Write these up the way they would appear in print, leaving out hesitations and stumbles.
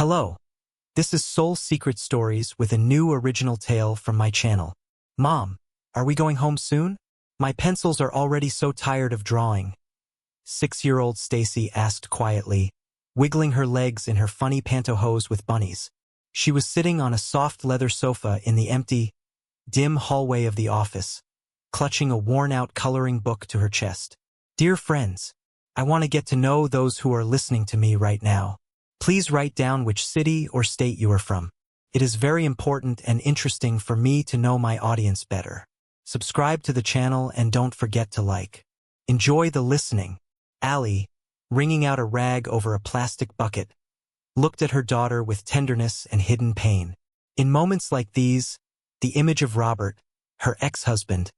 Hello, this is Soul Secret Stories with a new original tale from my channel. Mom, are we going home soon? My pencils are already so tired of drawing. 6-year-old Stacy asked quietly, wiggling her legs in her funny pantyhose with bunnies. She was sitting on a soft leather sofa in the empty, dim hallway of the office, clutching a worn-out coloring book to her chest. Dear friends, I want to get to know those who are listening to me right now. Please write down which city or state you are from. It is very important and interesting for me to know my audience better. Subscribe to the channel and don't forget to like. Enjoy the listening. Allie, wringing out a rag over a plastic bucket, looked at her daughter with tenderness and hidden pain. In moments like these, the image of Robert, her ex-husband,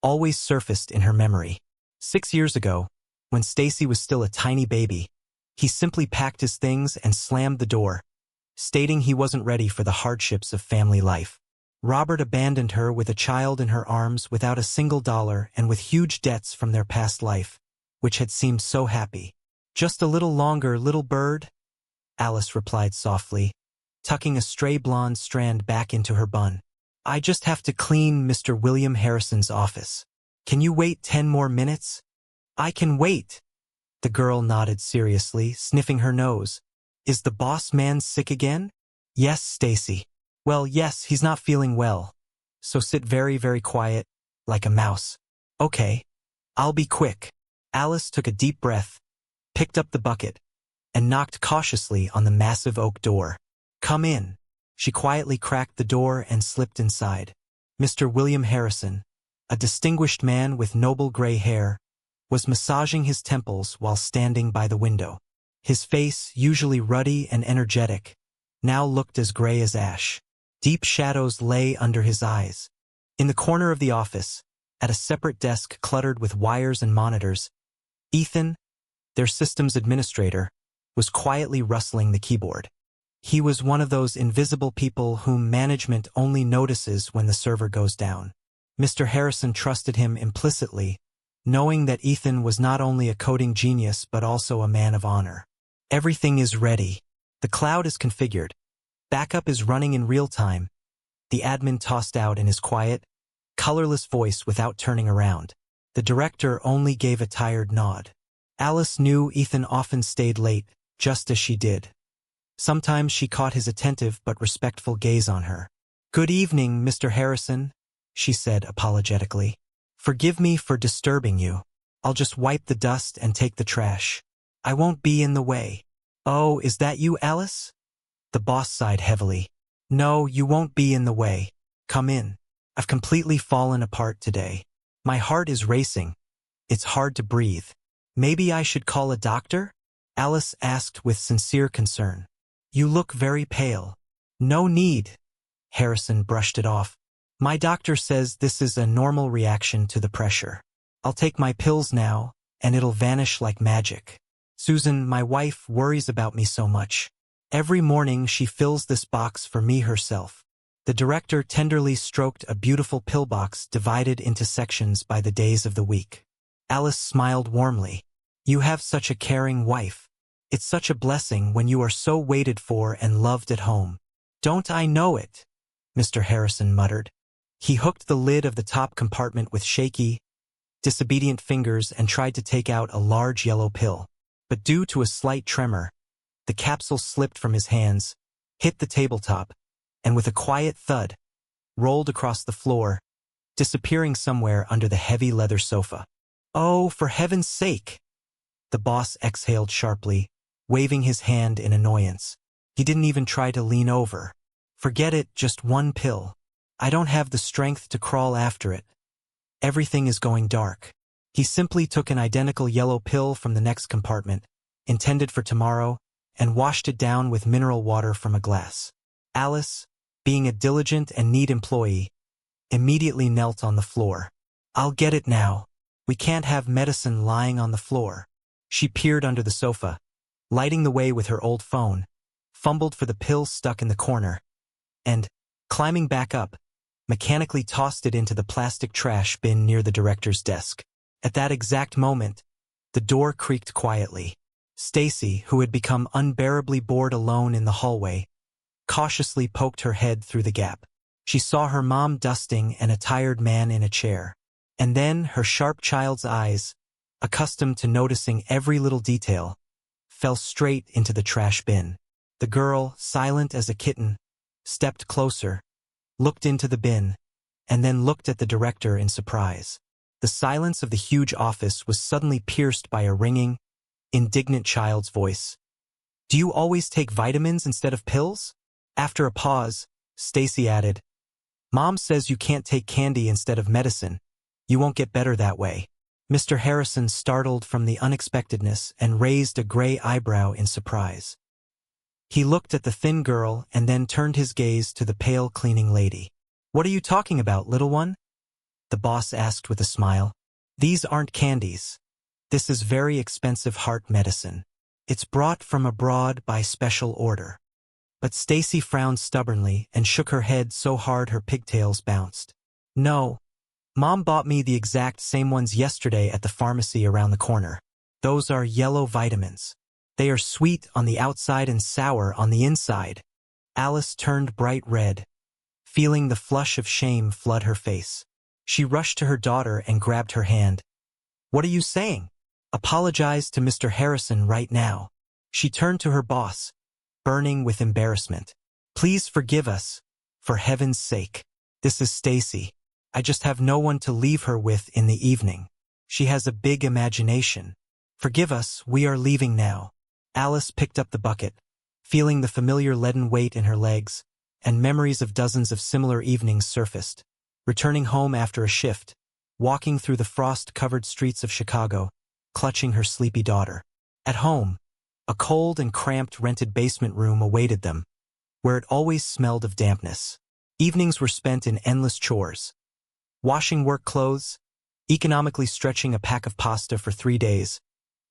always surfaced in her memory. 6 years ago, when Stacy was still a tiny baby, he simply packed his things and slammed the door, stating he wasn't ready for the hardships of family life. Robert abandoned her with a child in her arms without a single dollar and with huge debts from their past life, which had seemed so happy. Just a little longer, little bird, Alice replied softly, tucking a stray blonde strand back into her bun. I just have to clean Mr. William Harrison's office. Can you wait 10 more minutes? I can wait. The girl nodded seriously, sniffing her nose. Is the boss man sick again? Yes, Stacy. Well, yes, he's not feeling well. So sit very, very quiet, like a mouse. Okay, I'll be quick. Alice took a deep breath, picked up the bucket, and knocked cautiously on the massive oak door. Come in. She quietly cracked the door and slipped inside. Mr. William Harrison, a distinguished man with noble gray hair, was massaging his temples while standing by the window. His face, usually ruddy and energetic, now looked as gray as ash. Deep shadows lay under his eyes. In the corner of the office, at a separate desk cluttered with wires and monitors, Ethan, their systems administrator, was quietly rustling the keyboard. He was one of those invisible people whom management only notices when the server goes down. Mr. Harrison trusted him implicitly, knowing that Ethan was not only a coding genius but also a man of honor. Everything is ready. The cloud is configured. Backup is running in real time, the admin tossed out in his quiet, colorless voice without turning around. The director only gave a tired nod. Alice knew Ethan often stayed late, just as she did. Sometimes she caught his attentive but respectful gaze on her. Good evening, Mr. Harrison, she said apologetically. Forgive me for disturbing you. I'll just wipe the dust and take the trash. I won't be in the way. Oh, is that you, Alice? The boss sighed heavily. No, you won't be in the way. Come in. I've completely fallen apart today. My heart is racing. It's hard to breathe. Maybe I should call a doctor? Alice asked with sincere concern. You look very pale. No need. Harrison brushed it off. My doctor says this is a normal reaction to the pressure. I'll take my pills now, and it'll vanish like magic. Susan, my wife, worries about me so much. Every morning she fills this box for me herself. The director tenderly stroked a beautiful pillbox divided into sections by the days of the week. Alice smiled warmly. You have such a caring wife. It's such a blessing when you are so waited for and loved at home. Don't I know it? Mr. Harrison muttered. He hooked the lid of the top compartment with shaky, disobedient fingers and tried to take out a large yellow pill. But due to a slight tremor, the capsule slipped from his hands, hit the tabletop, and with a quiet thud, rolled across the floor, disappearing somewhere under the heavy leather sofa. Oh, for heaven's sake! The boss exhaled sharply, waving his hand in annoyance. He didn't even try to lean over. Forget it, just one pill. I don't have the strength to crawl after it. Everything is going dark. He simply took an identical yellow pill from the next compartment, intended for tomorrow, and washed it down with mineral water from a glass. Alice, being a diligent and neat employee, immediately knelt on the floor. I'll get it now. We can't have medicine lying on the floor. She peered under the sofa, lighting the way with her old phone, fumbled for the pill stuck in the corner, and, climbing back up, mechanically tossed it into the plastic trash bin near the director's desk. At that exact moment, the door creaked quietly. Stacy, who had become unbearably bored alone in the hallway, cautiously poked her head through the gap. She saw her mom dusting and a tired man in a chair. And then her sharp child's eyes, accustomed to noticing every little detail, fell straight into the trash bin. The girl, silent as a kitten, stepped closer, looked into the bin, and then looked at the director in surprise. The silence of the huge office was suddenly pierced by a ringing, indignant child's voice. "Do you always take vitamins instead of pills?" After a pause, Stacy added, "Mom says you can't take candy instead of medicine. You won't get better that way." Mr. Harrison startled from the unexpectedness and raised a gray eyebrow in surprise. He looked at the thin girl and then turned his gaze to the pale cleaning lady. "What are you talking about, little one?" the boss asked with a smile. "These aren't candies. This is very expensive heart medicine. It's brought from abroad by special order." But Stacy frowned stubbornly and shook her head so hard her pigtails bounced. "No. Mom bought me the exact same ones yesterday at the pharmacy around the corner. Those are yellow vitamins. They are sweet on the outside and sour on the inside." Alice turned bright red, feeling the flush of shame flood her face. She rushed to her daughter and grabbed her hand. "What are you saying? Apologize to Mr. Harrison right now." She turned to her boss, burning with embarrassment. "Please forgive us, for heaven's sake. This is Stacy. I just have no one to leave her with in the evening. She has a big imagination. Forgive us, we are leaving now." Alice picked up the bucket, feeling the familiar leaden weight in her legs, and memories of dozens of similar evenings surfaced. Returning home after a shift, walking through the frost-covered streets of Chicago, clutching her sleepy daughter. At home, a cold and cramped rented basement room awaited them, where it always smelled of dampness. Evenings were spent in endless chores, washing work clothes, economically stretching a pack of pasta for 3 days,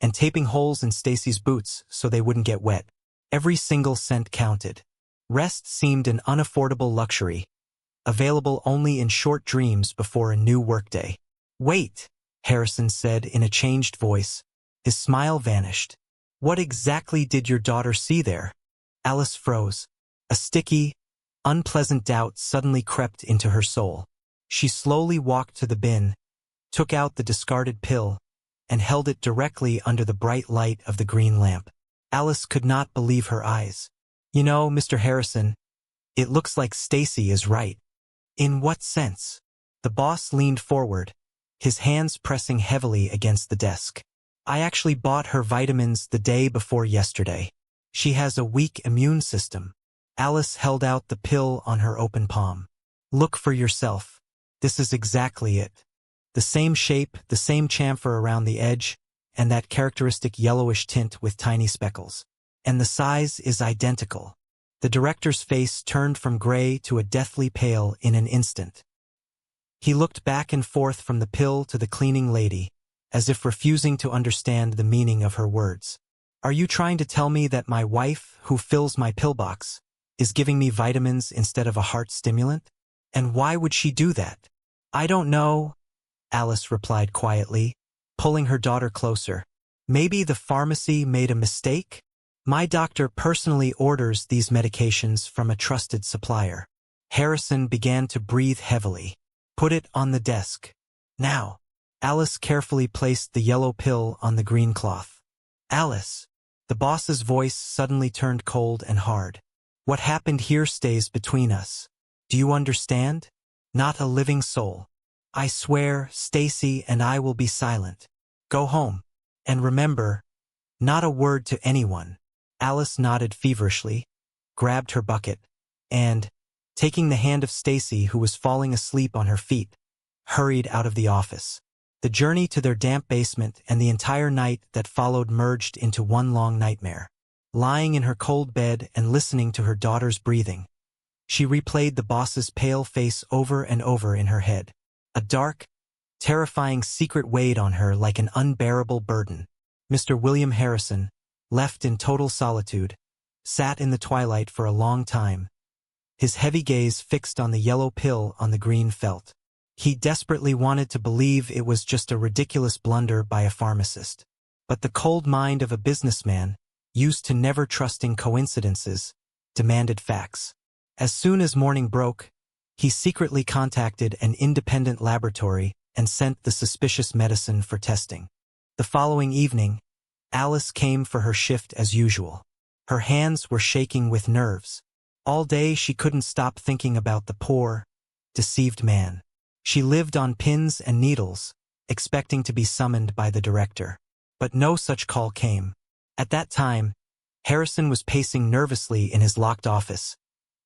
and taping holes in Stacy's boots so they wouldn't get wet. Every single cent counted. Rest seemed an unaffordable luxury, available only in short dreams before a new workday. "Wait," Harrison said in a changed voice. His smile vanished. "What exactly did your daughter see there?" Alice froze. A sticky, unpleasant doubt suddenly crept into her soul. She slowly walked to the bin, took out the discarded pill, and held it directly under the bright light of the green lamp. Alice could not believe her eyes. "You know, Mr. Harrison, it looks like Stacy is right." "In what sense?" The boss leaned forward, his hands pressing heavily against the desk. "I actually bought her vitamins the day before yesterday. She has a weak immune system." Alice held out the pill on her open palm. "Look for yourself. This is exactly it. The same shape, the same chamfer around the edge, and that characteristic yellowish tint with tiny speckles. And the size is identical." The director's face turned from gray to a deathly pale in an instant. He looked back and forth from the pill to the cleaning lady, as if refusing to understand the meaning of her words. "Are you trying to tell me that my wife, who fills my pillbox, is giving me vitamins instead of a heart stimulant? And why would she do that?" "I don't know," Alice replied quietly, pulling her daughter closer. "Maybe the pharmacy made a mistake? My doctor personally orders these medications from a trusted supplier." Harrison began to breathe heavily. "Put it on the desk. Now." Alice carefully placed the yellow pill on the green cloth. "Alice." The boss's voice suddenly turned cold and hard. "What happened here stays between us. Do you understand? Not a living soul. I swear Stacy and I will be silent. Go home. And remember, not a word to anyone." Alice nodded feverishly, grabbed her bucket, and, taking the hand of Stacy, who was falling asleep on her feet, hurried out of the office. The journey to their damp basement and the entire night that followed merged into one long nightmare. Lying in her cold bed and listening to her daughter's breathing, she replayed the boss's pale face over and over in her head. A dark, terrifying secret weighed on her like an unbearable burden. Mr. William Harrison, left in total solitude, sat in the twilight for a long time, his heavy gaze fixed on the yellow pill on the green felt. He desperately wanted to believe it was just a ridiculous blunder by a pharmacist. But the cold mind of a businessman, used to never trusting coincidences, demanded facts. As soon as morning broke, he secretly contacted an independent laboratory and sent the suspicious medicine for testing. The following evening, Alice came for her shift as usual. Her hands were shaking with nerves. All day she couldn't stop thinking about the poor, deceived man. She lived on pins and needles, expecting to be summoned by the director. But no such call came. At that time, Harrison was pacing nervously in his locked office,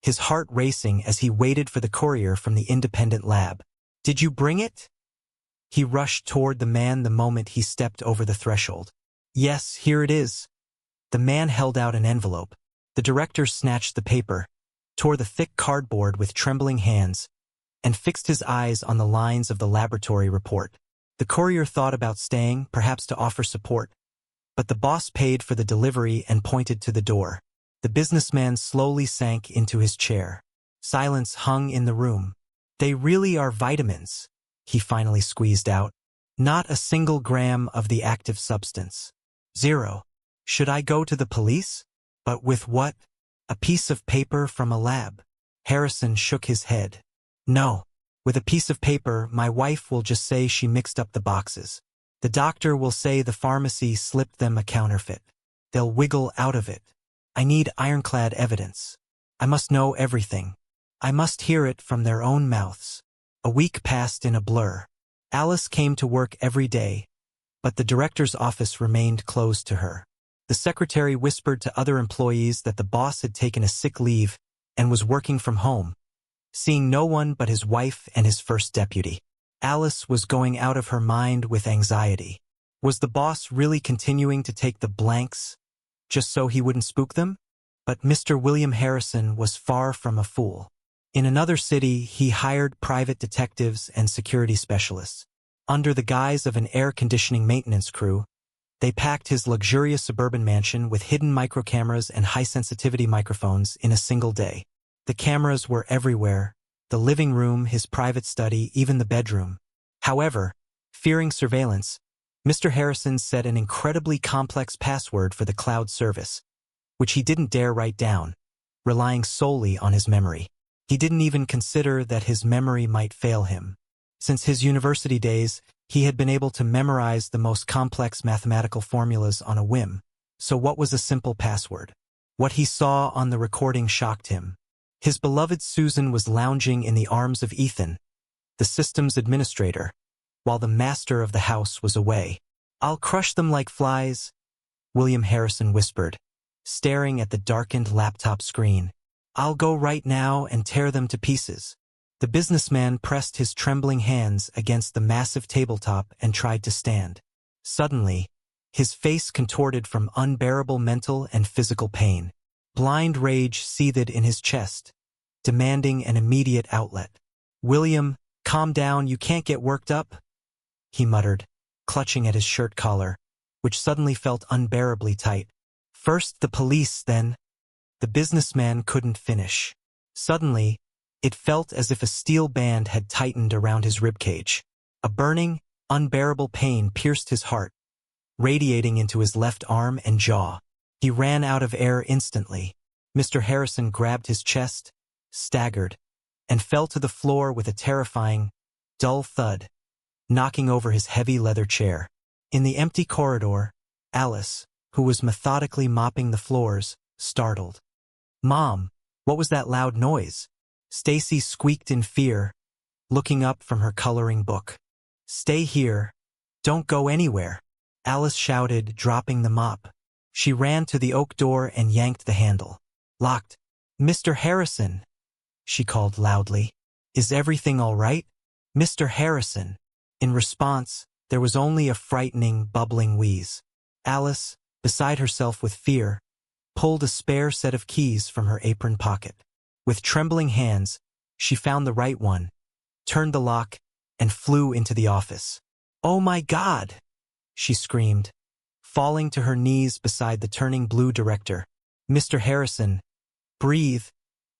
his heart racing as he waited for the courier from the independent lab. "Did you bring it?" He rushed toward the man the moment he stepped over the threshold. "Yes, here it is." The man held out an envelope. The director snatched the paper, tore the thick cardboard with trembling hands, and fixed his eyes on the lines of the laboratory report. The courier thought about staying, perhaps to offer support, but the boss paid for the delivery and pointed to the door. The businessman slowly sank into his chair. Silence hung in the room. "They really are vitamins," he finally squeezed out. "Not a single gram of the active substance. Zero. Should I go to the police? But with what? A piece of paper from a lab?" Harrison shook his head. "No. With a piece of paper, my wife will just say she mixed up the boxes. The doctor will say the pharmacy slipped them a counterfeit. They'll wiggle out of it. I need ironclad evidence. I must know everything. I must hear it from their own mouths." A week passed in a blur. Alice came to work every day, but the director's office remained closed to her. The secretary whispered to other employees that the boss had taken a sick leave and was working from home, seeing no one but his wife and his first deputy. Alice was going out of her mind with anxiety. Was the boss really continuing to take the blanks just so he wouldn't spook them? But Mr. William Harrison was far from a fool. In another city, he hired private detectives and security specialists. Under the guise of an air conditioning maintenance crew, they packed his luxurious suburban mansion with hidden microcameras and high-sensitivity microphones in a single day. The cameras were everywhere: the living room, his private study, even the bedroom. However, fearing surveillance, Mr. Harrison set an incredibly complex password for the cloud service, which he didn't dare write down, relying solely on his memory. He didn't even consider that his memory might fail him. Since his university days, he had been able to memorize the most complex mathematical formulas on a whim. So what was a simple password? What he saw on the recording shocked him. His beloved Susan was lounging in the arms of Ethan, the systems administrator, while the master of the house was away. "I'll crush them like flies," William Harrison whispered, staring at the darkened laptop screen. "I'll go right now and tear them to pieces." The businessman pressed his trembling hands against the massive tabletop and tried to stand. Suddenly, his face contorted from unbearable mental and physical pain. Blind rage seethed in his chest, demanding an immediate outlet. "William, calm down, you can't get worked up," he muttered, clutching at his shirt collar, which suddenly felt unbearably tight. "First the police, then—" The businessman couldn't finish. Suddenly, it felt as if a steel band had tightened around his ribcage. A burning, unbearable pain pierced his heart, radiating into his left arm and jaw. He ran out of air instantly. Mr. Harrison grabbed his chest, staggered, and fell to the floor with a terrifying, dull thud, knocking over his heavy leather chair. In the empty corridor, Alice, who was methodically mopping the floors, startled. "Mom, what was that loud noise?" Stacy squeaked in fear, looking up from her coloring book. "Stay here. Don't go anywhere," Alice shouted, dropping the mop. She ran to the oak door and yanked the handle. "Locked." "Mr. Harrison," she called loudly. "Is everything all right? Mr. Harrison." In response, there was only a frightening, bubbling wheeze. Alice, beside herself with fear, pulled a spare set of keys from her apron pocket. With trembling hands, she found the right one, turned the lock, and flew into the office. "Oh my God!" she screamed, falling to her knees beside the turning blue director. "Mr. Harrison, breathe.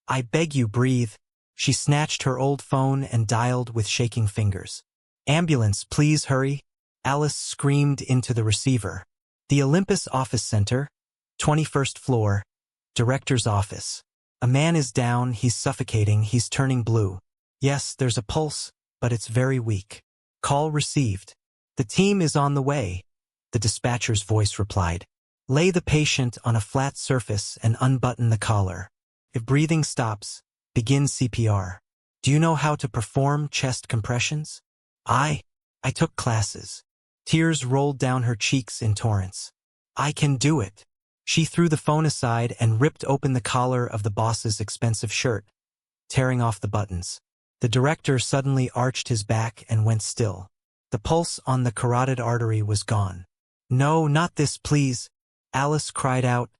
I beg you, breathe." She snatched her old phone and dialed with shaking fingers. "Ambulance, please hurry," Alice screamed into the receiver. The Olympus Office Center, 21st floor, director's office. A man is down, he's suffocating, he's turning blue. Yes, there's a pulse, but it's very weak. Call received. The team is on the way, the dispatcher's voice replied. Lay the patient on a flat surface and unbutton the collar. If breathing stops, begin CPR. Do you know how to perform chest compressions? I took classes. Tears rolled down her cheeks in torrents. I can do it. She threw the phone aside and ripped open the collar of the boss's expensive shirt, tearing off the buttons. The director suddenly arched his back and went still. The pulse on the carotid artery was gone. No, not this, please, Alice cried out,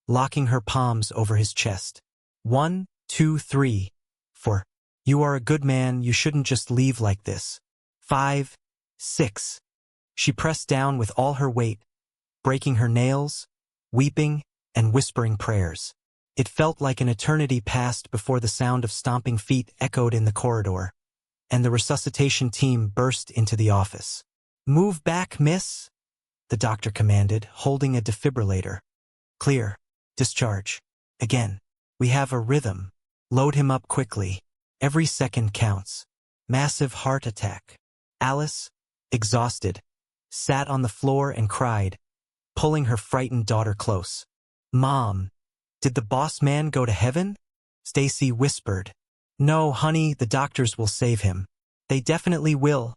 locking her palms over his chest. 1, 2, 3, 4. You are a good man, you shouldn't just leave like this. 5, 6. She pressed down with all her weight, breaking her nails, weeping, and whispering prayers. It felt like an eternity passed before the sound of stomping feet echoed in the corridor, and the resuscitation team burst into the office. Move back, miss, the doctor commanded, holding a defibrillator. Clear. Discharge. Again. We have a rhythm. Load him up quickly. Every second counts. Massive heart attack. Alice, exhausted, sat on the floor and cried, pulling her frightened daughter close. Mom, did the boss man go to heaven? Stacy whispered. No, honey, the doctors will save him. They definitely will,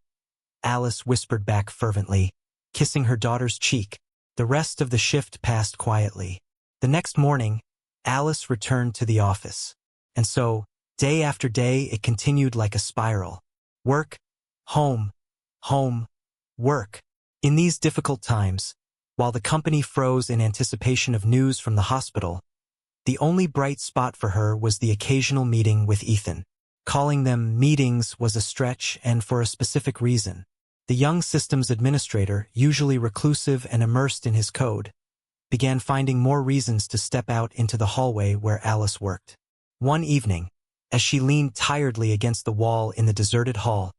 Alice whispered back fervently, kissing her daughter's cheek. The rest of the shift passed quietly. The next morning, Alice returned to the office. And so, day after day, it continued like a spiral. Work, home, home, work. In these difficult times, while the company froze in anticipation of news from the hospital, the only bright spot for her was the occasional meeting with Ethan. Calling them meetings was a stretch and for a specific reason. The young systems administrator, usually reclusive and immersed in his code, began finding more reasons to step out into the hallway where Alice worked. One evening, as she leaned tiredly against the wall in the deserted hall,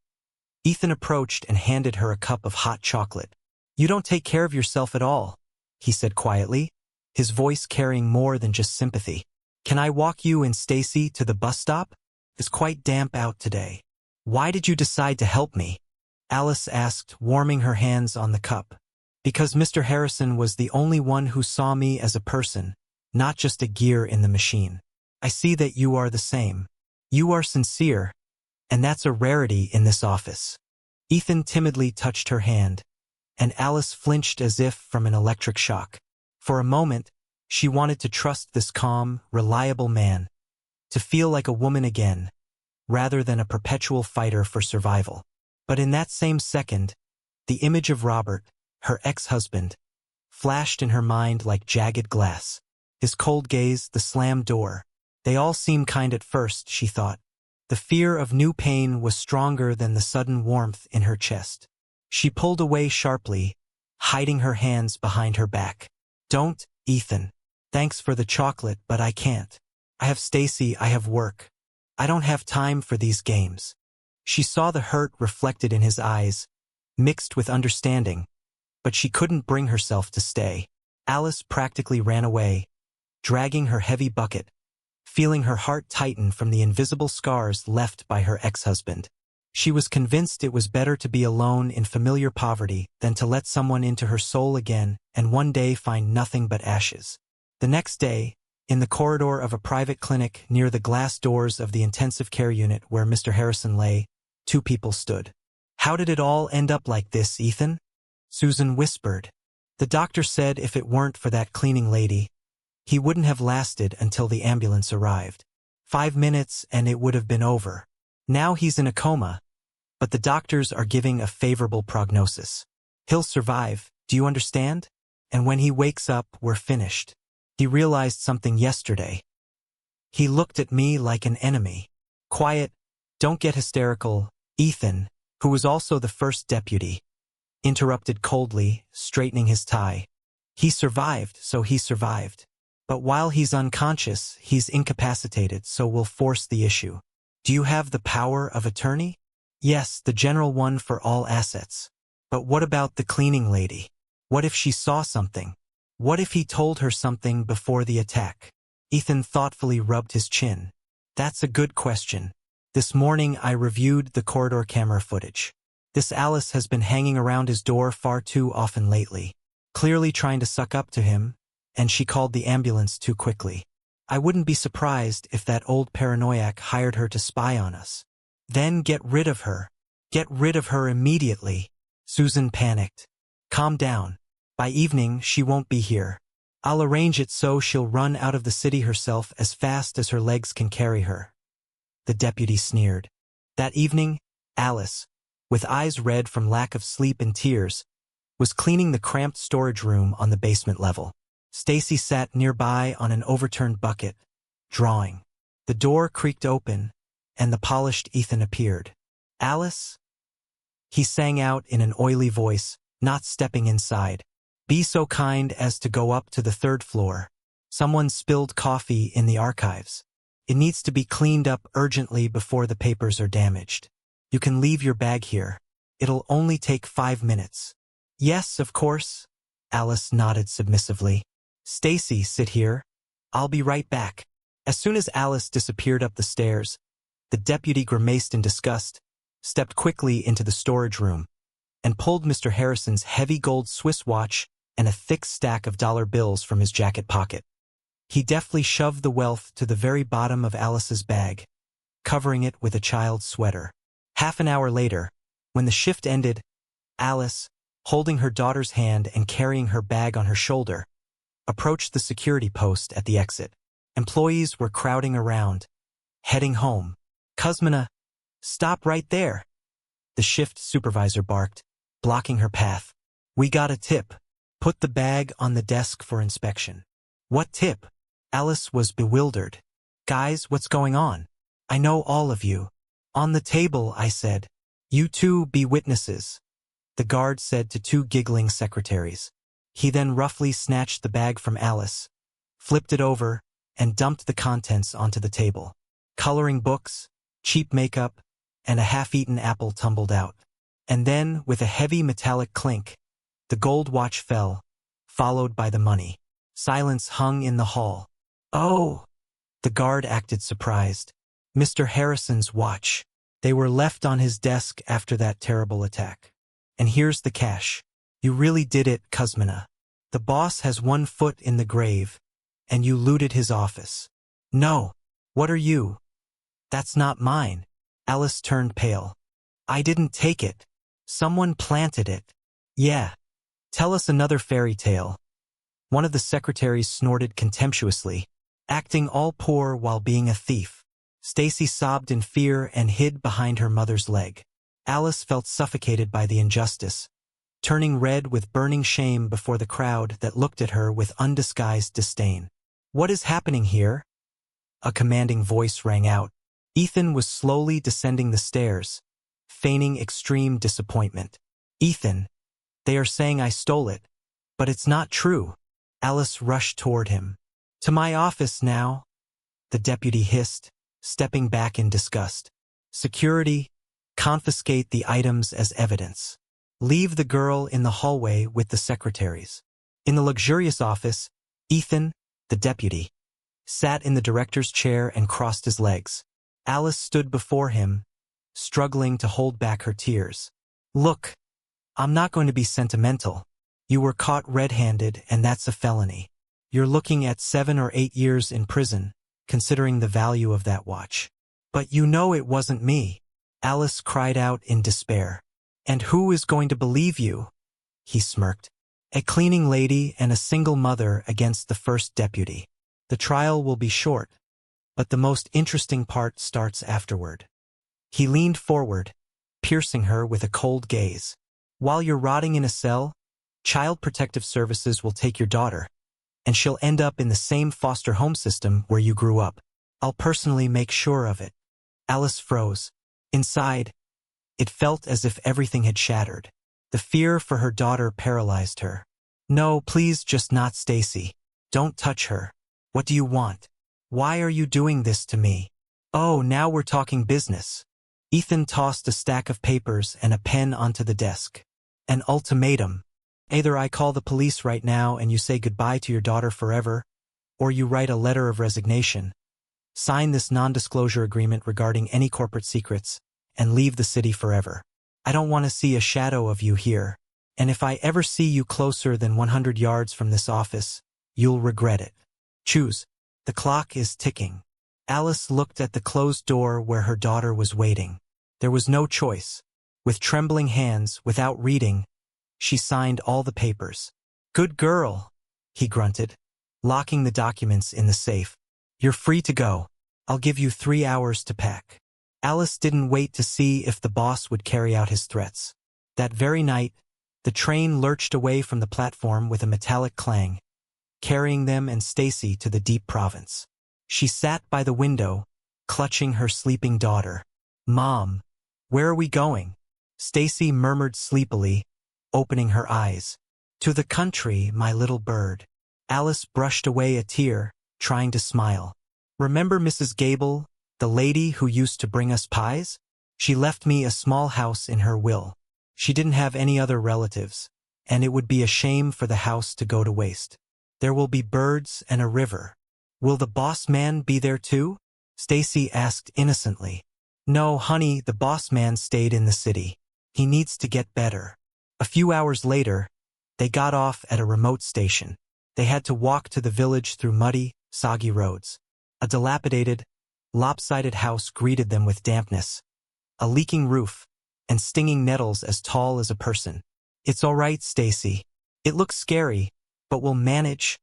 Ethan approached and handed her a cup of hot chocolate. You don't take care of yourself at all, he said quietly, his voice carrying more than just sympathy. Can I walk you and Stacy to the bus stop? It's quite damp out today. Why did you decide to help me? Alice asked, warming her hands on the cup. Because Mr. Harrison was the only one who saw me as a person, not just a gear in the machine. I see that you are the same. You are sincere, and that's a rarity in this office. Ethan timidly touched her hand, and Alice flinched as if from an electric shock. For a moment, she wanted to trust this calm, reliable man, to feel like a woman again, rather than a perpetual fighter for survival. But in that same second, the image of Robert, her ex-husband, flashed in her mind like jagged glass. His cold gaze, the slammed door. They all seemed kind at first, she thought. The fear of new pain was stronger than the sudden warmth in her chest. She pulled away sharply, hiding her hands behind her back. Don't, Ethan. Thanks for the chocolate, but I can't. I have Stacy, I have work. I don't have time for these games. She saw the hurt reflected in his eyes, mixed with understanding, but she couldn't bring herself to stay. Alice practically ran away, dragging her heavy bucket, feeling her heart tighten from the invisible scars left by her ex-husband. She was convinced it was better to be alone in familiar poverty than to let someone into her soul again and one day find nothing but ashes. The next day, in the corridor of a private clinic near the glass doors of the intensive care unit where Mr. Harrison lay, two people stood. How did it all end up like this, Ethan? Susan whispered. The doctor said if it weren't for that cleaning lady, he wouldn't have lasted until the ambulance arrived. 5 minutes and it would have been over. Now he's in a coma, but the doctors are giving a favorable prognosis. He'll survive, do you understand? And when he wakes up, we're finished. He realized something yesterday. He looked at me like an enemy. Quiet, don't get hysterical, Ethan, who was also the first deputy, interrupted coldly, straightening his tie. He survived, so he survived. But while he's unconscious, he's incapacitated, so we'll force the issue. Do you have the power of attorney? Yes, the general one for all assets. But what about the cleaning lady? What if she saw something? What if he told her something before the attack? Ethan thoughtfully rubbed his chin. That's a good question. This morning I reviewed the corridor camera footage. This Alice has been hanging around his door far too often lately, clearly trying to suck up to him, and she called the ambulance too quickly. I wouldn't be surprised if that old paranoiac hired her to spy on us. Then get rid of her. Get rid of her immediately. Susan panicked. Calm down. By evening, she won't be here. I'll arrange it so she'll run out of the city herself as fast as her legs can carry her. The deputy sneered. That evening, Alice, with eyes red from lack of sleep and tears, was cleaning the cramped storage room on the basement level. Stacy sat nearby on an overturned bucket, drawing. The door creaked open, and the polished Ethan appeared. Alice? He sang out in an oily voice, not stepping inside. Be so kind as to go up to the 3rd floor. Someone spilled coffee in the archives. It needs to be cleaned up urgently before the papers are damaged. You can leave your bag here. It'll only take 5 minutes. Yes, of course. Alice nodded submissively. Stacy, sit here. I'll be right back. As soon as Alice disappeared up the stairs, the deputy grimaced in disgust, stepped quickly into the storage room, and pulled Mr. Harrison's heavy gold Swiss watch and a thick stack of dollar bills from his jacket pocket. He deftly shoved the wealth to the very bottom of Alice's bag, covering it with a child's sweater. Half an hour later, when the shift ended, Alice, holding her daughter's hand and carrying her bag on her shoulder, approached the security post at the exit. Employees were crowding around, heading home. Kuzmina, stop right there. The shift supervisor barked, blocking her path. We got a tip. Put the bag on the desk for inspection. What tip? Alice was bewildered. Guys, what's going on? I know all of you. On the table, I said. You two be witnesses. The guard said to 2 giggling secretaries. He then roughly snatched the bag from Alice, flipped it over, and dumped the contents onto the table. Coloring books, cheap makeup, and a half-eaten apple tumbled out. And then, with a heavy metallic clink, the gold watch fell, followed by the money. Silence hung in the hall. Oh! The guard acted surprised. Mr. Harrison's watch. They were left on his desk after that terrible attack. And here's the cash. You really did it, Kuzmina. The boss has 1 foot in the grave, and you looted his office. No. What are you? That's not mine. Alice turned pale. I didn't take it. Someone planted it. Yeah. Tell us another fairy tale. One of the secretaries snorted contemptuously, acting all poor while being a thief. Stacy sobbed in fear and hid behind her mother's leg. Alice felt suffocated by the injustice, turning red with burning shame before the crowd that looked at her with undisguised disdain. What is happening here? A commanding voice rang out. Ethan was slowly descending the stairs, feigning extreme disappointment. Ethan, they are saying I stole it, but it's not true. Alice rushed toward him. To my office now, the deputy hissed, stepping back in disgust. Security, confiscate the items as evidence. Leave the girl in the hallway with the secretaries. In the luxurious office, Ethan, the deputy, sat in the director's chair and crossed his legs. Alice stood before him, struggling to hold back her tears. Look, I'm not going to be sentimental. You were caught red-handed, and that's a felony. You're looking at 7 or 8 years in prison, considering the value of that watch. But you know it wasn't me. Alice cried out in despair. And who is going to believe you? He smirked. A cleaning lady and a single mother against the first deputy. The trial will be short, but the most interesting part starts afterward. He leaned forward, piercing her with a cold gaze. While you're rotting in a cell, Child Protective Services will take your daughter, and she'll end up in the same foster home system where you grew up. I'll personally make sure of it. Alice froze. Inside, it felt as if everything had shattered. The fear for her daughter paralyzed her. No, please, just not Stacy. Don't touch her. What do you want? Why are you doing this to me? Oh, now we're talking business. Ethan tossed a stack of papers and a pen onto the desk. An ultimatum. Either I call the police right now and you say goodbye to your daughter forever, or you write a letter of resignation, sign this non-disclosure agreement regarding any corporate secrets, and leave the city forever. I don't want to see a shadow of you here, and if I ever see you closer than 100 yards from this office, you'll regret it. Choose. The clock is ticking. Alice looked at the closed door where her daughter was waiting. There was no choice. With trembling hands, without reading, she signed all the papers. "Good girl," he grunted, locking the documents in the safe. "You're free to go. I'll give you 3 hours to pack." Alice didn't wait to see if the boss would carry out his threats. That very night, the train lurched away from the platform with a metallic clang, carrying them and Stacy to the deep province. She sat by the window, clutching her sleeping daughter. "Mom, where are we going?" Stacy murmured sleepily, opening her eyes. "To the country, my little bird." Alice brushed away a tear, trying to smile. "Remember Mrs. Gable, the lady who used to bring us pies? She left me a small house in her will. She didn't have any other relatives, and it would be a shame for the house to go to waste. There will be birds and a river." "Will the boss man be there too?" Stacy asked innocently. "No, honey, the boss man stayed in the city. He needs to get better." A few hours later, they got off at a remote station. They had to walk to the village through muddy, soggy roads. A dilapidated, lopsided house greeted them with dampness, a leaking roof, and stinging nettles as tall as a person. "It's all right, Stacy. It looks scary, but we'll manage,"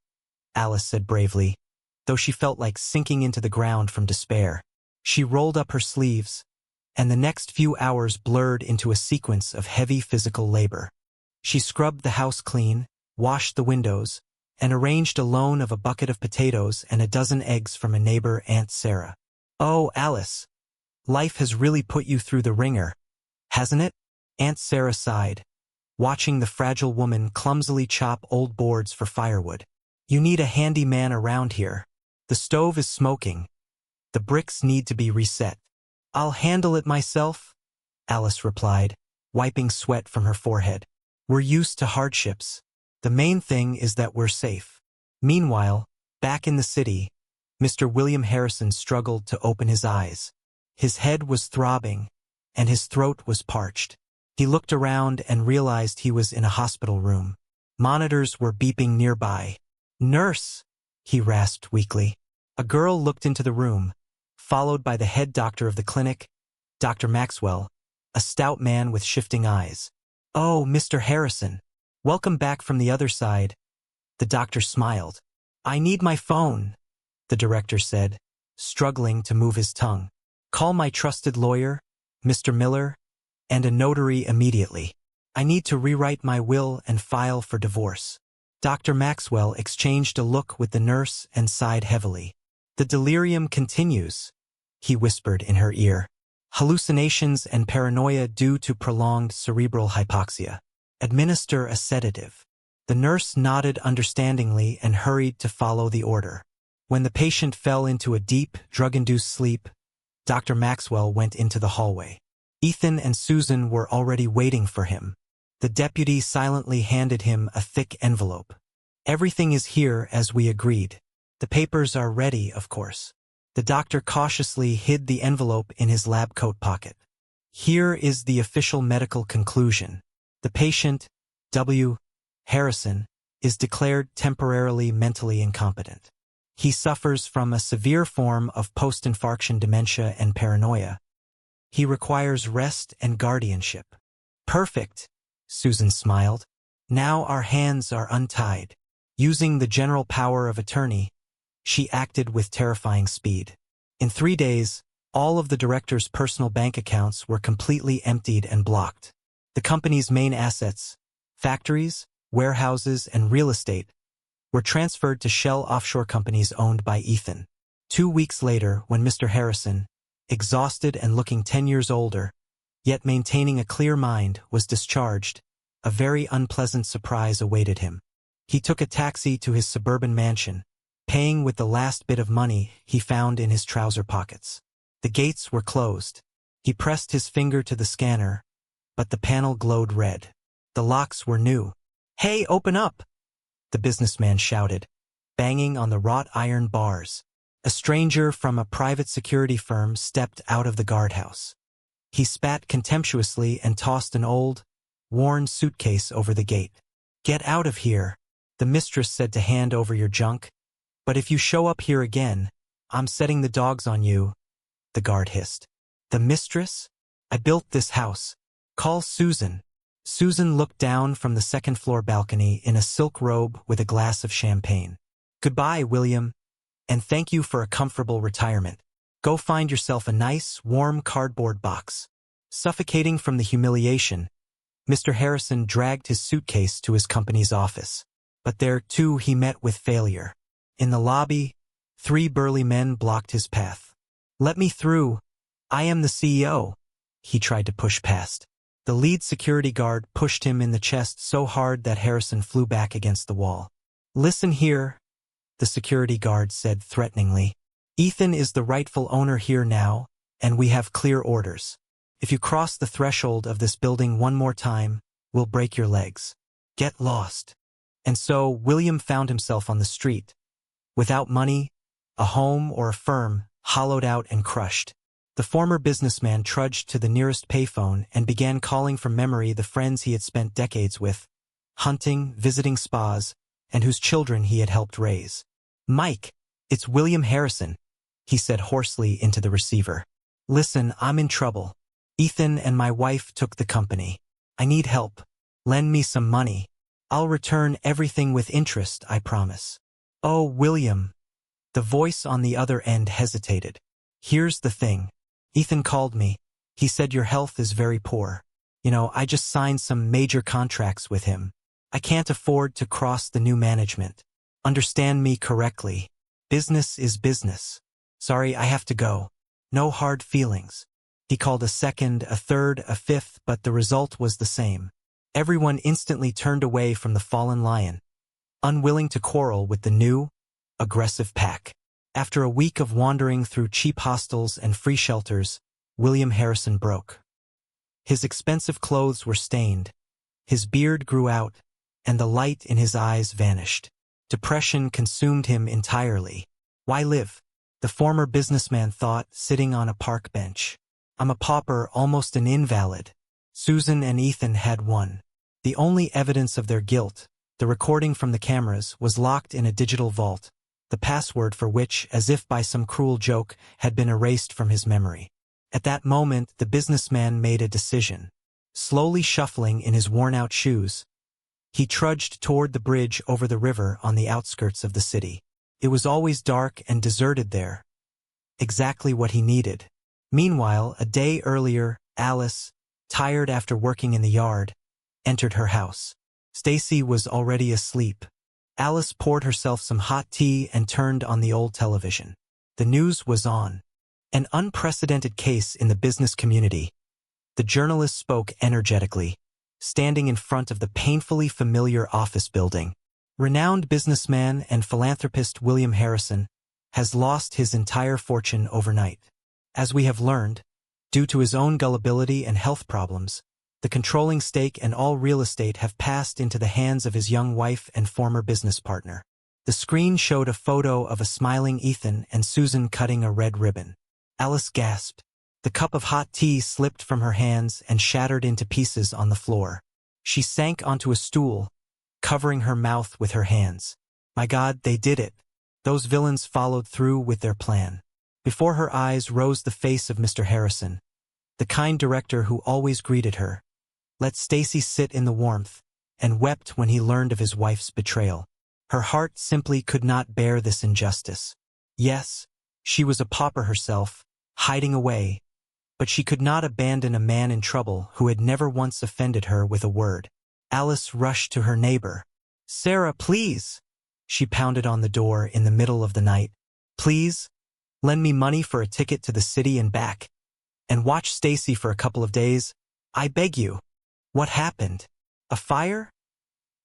Alice said bravely, though she felt like sinking into the ground from despair. She rolled up her sleeves, and the next few hours blurred into a sequence of heavy physical labor. She scrubbed the house clean, washed the windows, and arranged a loan of a bucket of potatoes and a dozen eggs from a neighbor, Aunt Sarah. "Oh, Alice, life has really put you through the ringer, hasn't it?" Aunt Sarah sighed, watching the fragile woman clumsily chop old boards for firewood. "You need a handy man around here. The stove is smoking. The bricks need to be reset." "I'll handle it myself," Alice replied, wiping sweat from her forehead. "We're used to hardships. The main thing is that we're safe." Meanwhile, back in the city, Mr. William Harrison struggled to open his eyes. His head was throbbing, and his throat was parched. He looked around and realized he was in a hospital room. Monitors were beeping nearby. "Nurse," he rasped weakly. A girl looked into the room, followed by the head doctor of the clinic, Dr. Maxwell, a stout man with shifting eyes. "Oh, Mr. Harrison, welcome back from the other side." The doctor smiled. "I need my phone," the director said, struggling to move his tongue. "Call my trusted lawyer, Mr. Miller, and a notary immediately. I need to rewrite my will and file for divorce." Dr. Maxwell exchanged a look with the nurse and sighed heavily. "The delirium continues," he whispered in her ear. "Hallucinations and paranoia due to prolonged cerebral hypoxia. Administer a sedative." The nurse nodded understandingly and hurried to follow the order. When the patient fell into a deep, drug-induced sleep, Dr. Maxwell went into the hallway. Ethan and Susan were already waiting for him. The deputy silently handed him a thick envelope. "Everything is here as we agreed. The papers are ready, of course." The doctor cautiously hid the envelope in his lab coat pocket. "Here is the official medical conclusion. The patient, W. Harrison, is declared temporarily mentally incompetent. He suffers from a severe form of post-infarction dementia and paranoia. He requires rest and guardianship." "Perfect," Susan smiled. "Now our hands are untied." Using the general power of attorney, she acted with terrifying speed. In 3 days, all of the director's personal bank accounts were completely emptied and blocked. The company's main assets, factories, warehouses, and real estate, were transferred to shell offshore companies owned by Ethan. 2 weeks later, when Mr. Harrison, exhausted and looking 10 years older, yet maintaining a clear mind, was discharged, a very unpleasant surprise awaited him. He took a taxi to his suburban mansion, paying with the last bit of money he found in his trouser pockets. The gates were closed. He pressed his finger to the scanner, but the panel glowed red. The locks were new, "Hey, open up!" the businessman shouted, banging on the wrought iron bars. A stranger from a private security firm stepped out of the guardhouse. He spat contemptuously and tossed an old, worn suitcase over the gate. "Get out of here," the mistress said, to hand over your junk. "But if you show up here again, I'm setting the dogs on you," the guard hissed. "The mistress? I built this house. Call Susan." Susan looked down from the second-floor balcony in a silk robe with a glass of champagne. "Goodbye, William, and thank you for a comfortable retirement. Go find yourself a nice, warm cardboard box." Suffocating from the humiliation, Mr. Harrison dragged his suitcase to his company's office. But there, too, he met with failure. In the lobby, 3 burly men blocked his path. "Let me through. I am the CEO." He tried to push past. The lead security guard pushed him in the chest so hard that Harrison flew back against the wall. "Listen here," the security guard said threateningly. "Ethan is the rightful owner here now, and we have clear orders. If you cross the threshold of this building one more time, we'll break your legs. Get lost." And so William found himself on the street, without money, a home, or a firm, hollowed out and crushed. The former businessman trudged to the nearest payphone and began calling from memory the friends he had spent decades with, hunting, visiting spas, and whose children he had helped raise. "Mike, it's William Harrison," he said hoarsely into the receiver. "Listen, I'm in trouble. Ethan and my wife took the company. I need help. Lend me some money. I'll return everything with interest, I promise." "Oh, William." The voice on the other end hesitated. "Here's the thing. Ethan called me. He said your health is very poor. I just signed some major contracts with him. I can't afford to cross the new management. Understand me correctly. Business is business. Sorry, I have to go. No hard feelings." He called a second, a third, a fifth, but the result was the same. Everyone instantly turned away from the fallen lion, unwilling to quarrel with the new, aggressive pack. After a week of wandering through cheap hostels and free shelters, William Harrison broke. His expensive clothes were stained, his beard grew out, and the light in his eyes vanished. Depression consumed him entirely. Why live? The former businessman thought, sitting on a park bench. "I'm a pauper, almost an invalid." Susan and Ethan had won. The only evidence of their guilt, the recording from the cameras, was locked in a digital vault, the password for which, as if by some cruel joke, had been erased from his memory. At that moment, the businessman made a decision. Slowly shuffling in his worn-out shoes, he trudged toward the bridge over the river on the outskirts of the city. It was always dark and deserted there. Exactly what he needed. Meanwhile, a day earlier, Alice, tired after working in the yard, entered her house. Stacy was already asleep. Alice poured herself some hot tea and turned on the old television. The news was on. An unprecedented case in the business community. The journalist spoke energetically, standing in front of the painfully familiar office building. Renowned businessman and philanthropist William Harrison has lost his entire fortune overnight. As we have learned, due to his own gullibility and health problems, the controlling stake and all real estate have passed into the hands of his young wife and former business partner. The screen showed a photo of a smiling Ethan and Susan cutting a red ribbon. Alice gasped. The cup of hot tea slipped from her hands and shattered into pieces on the floor. She sank onto a stool, covering her mouth with her hands. My God, they did it. Those villains followed through with their plan. Before her eyes rose the face of Mr. Harrison, the kind director who always greeted her, let Stacy sit in the warmth, and wept when he learned of his wife's betrayal. Her heart simply could not bear this injustice. Yes, she was a pauper herself, hiding away, but she could not abandon a man in trouble who had never once offended her with a word. Alice rushed to her neighbor. "Sarah, please!" She pounded on the door in the middle of the night. "Please, lend me money for a ticket to the city and back, and watch Stacy for a couple of days. I beg you." "What happened? A fire?"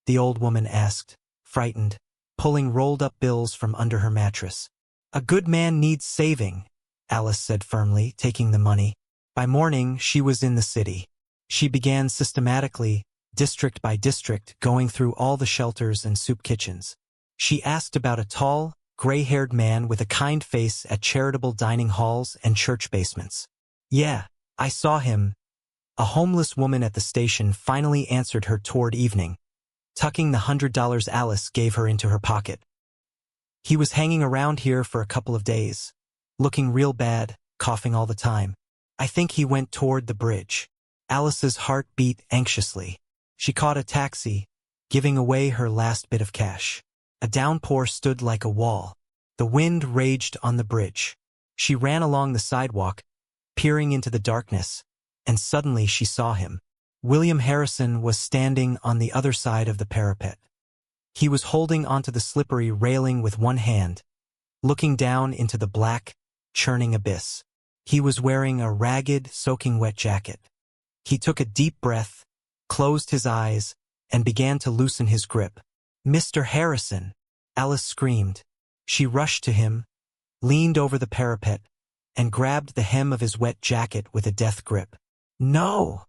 the old woman asked, frightened, pulling rolled-up bills from under her mattress. "A good man needs saving," Alice said firmly, taking the money. By morning, she was in the city. She began systematically district by district, going through all the shelters and soup kitchens. She asked about a tall, gray-haired man with a kind face at charitable dining halls and church basements. Yeah, I saw him. A homeless woman at the station finally answered her toward evening, tucking the $100 Alice gave her into her pocket. He was hanging around here for a couple of days, looking real bad, coughing all the time. I think he went toward the bridge. Alice's heart beat anxiously. She caught a taxi, giving away her last bit of cash. A downpour stood like a wall. The wind raged on the bridge. She ran along the sidewalk, peering into the darkness, and suddenly she saw him. William Harrison was standing on the other side of the parapet. He was holding onto the slippery railing with one hand, looking down into the black, churning abyss. He was wearing a ragged, soaking wet jacket. He took a deep breath, closed his eyes, and began to loosen his grip. "Mr. Harrison!" Alice screamed. She rushed to him, leaned over the parapet, and grabbed the hem of his wet jacket with a death grip. "No!"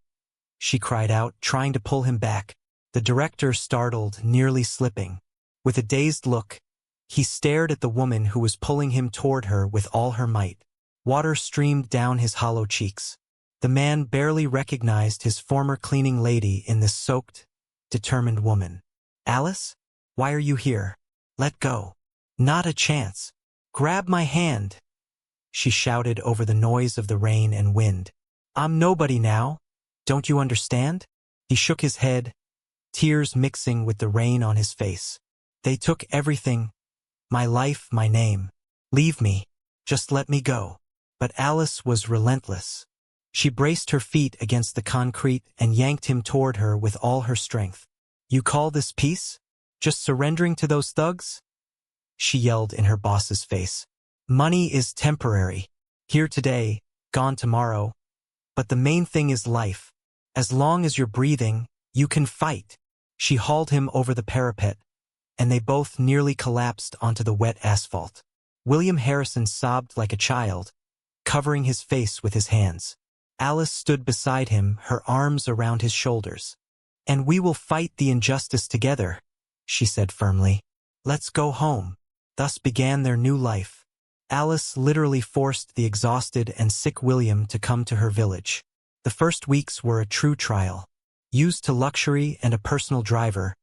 she cried out, trying to pull him back. The director startled, nearly slipping. With a dazed look, he stared at the woman who was pulling him toward her with all her might. Water streamed down his hollow cheeks. The man barely recognized his former cleaning lady in this soaked, determined woman. "Alice? Why are you here? Let go. Not a chance. Grab my hand," she shouted over the noise of the rain and wind. "I'm nobody now. Don't you understand?" He shook his head, tears mixing with the rain on his face. "They took everything. My life, my name. Leave me. Just let me go." But Alice was relentless. She braced her feet against the concrete and yanked him toward her with all her strength. "You call this peace? Just surrendering to those thugs?" she yelled in her boss's face. "Money is temporary. Here today, gone tomorrow. But the main thing is life. As long as you're breathing, you can fight." She hauled him over the parapet, and they both nearly collapsed onto the wet asphalt. William Harrison sobbed like a child, covering his face with his hands. Alice stood beside him, her arms around his shoulders. "And we will fight the injustice together," she said firmly. "Let's go home." Thus began their new life. Alice literally forced the exhausted and sick William to come to her village. The first weeks were a true trial. Used to luxury and a personal driver,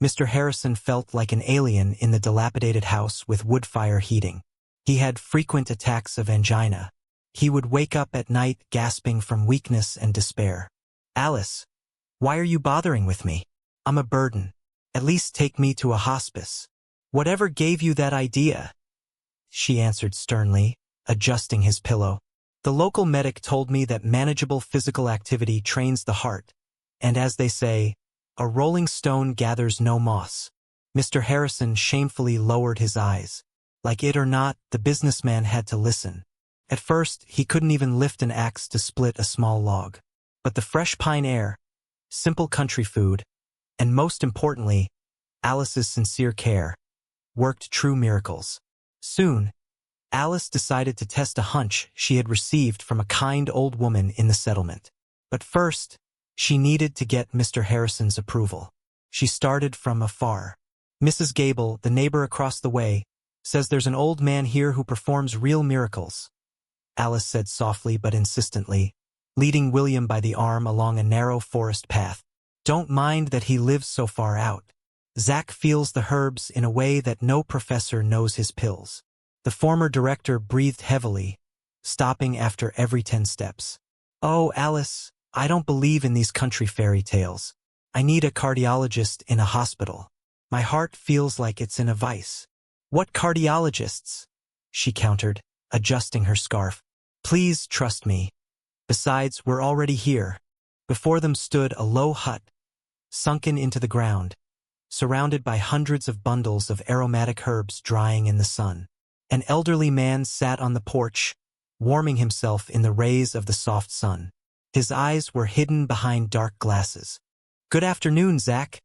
Mr. Harrison felt like an alien in the dilapidated house with wood fire heating. He had frequent attacks of angina. He would wake up at night gasping from weakness and despair. "Alice, why are you bothering with me? I'm a burden. At least take me to a hospice." "Whatever gave you that idea?" she answered sternly, adjusting his pillow. "The local medic told me that manageable physical activity trains the heart, and as they say, a rolling stone gathers no moss." Mr. Harrison shamefully lowered his eyes. Like it or not, the businessman had to listen. At first, he couldn't even lift an axe to split a small log. But the fresh pine air, simple country food, and most importantly, Alice's sincere care, worked true miracles. Soon, Alice decided to test a hunch she had received from a kind old woman in the settlement. But first, she needed to get Mr. Harrison's approval. She started from afar. "Mrs. Gable, the neighbor across the way, says there's an old man here who performs real miracles," Alice said softly but insistently, leading William by the arm along a narrow forest path. "Don't mind that he lives so far out. Zach feels the herbs in a way that no professor knows his pills." The former director breathed heavily, stopping after every 10 steps. "Oh, Alice, I don't believe in these country fairy tales. I need a cardiologist in a hospital. My heart feels like it's in a vice." "What cardiologists?" she countered, adjusting her scarf. "Please trust me. Besides, we're already here." Before them stood a low hut, sunken into the ground, surrounded by hundreds of bundles of aromatic herbs drying in the sun. An elderly man sat on the porch, warming himself in the rays of the soft sun. His eyes were hidden behind dark glasses. "Good afternoon, Zach,"